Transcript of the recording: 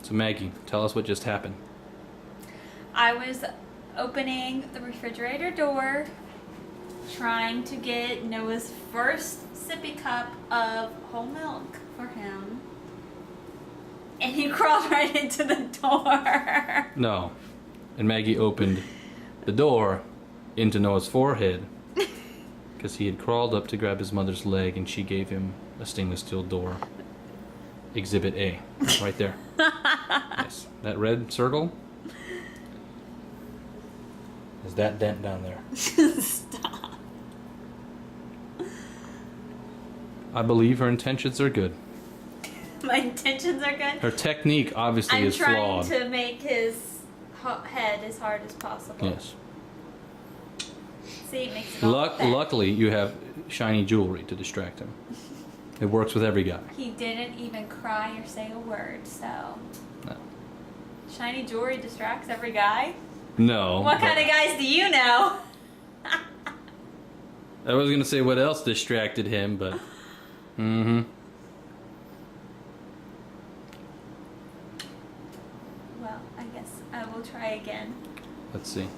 So Maggie, tell us what just happened. I was opening the refrigerator door, trying to get Noah's first sippy cup of whole milk for him, and he crawled right into the door. No. And Maggie opened the door into Noah's forehead because he had crawled up to grab his mother's leg and she gave him a stainless steel door. Exhibit A. Right there. Yes. That red circle is that dent down there. Stop. I believe her intentions are good. My intentions are good. Her technique obviously I'm is trying flawed. to make his head as hard as possible. Yes. See, it makes it all better. Luckily, you have shiny jewelry to distract him. It works with every guy. He didn't even cry or say a word, so. No. Shiny jewelry distracts every guy? No. What kind of guys do you know? I was gonna say what else distracted him, but. Mm-hmm. Well, I guess I will try again. Let's see.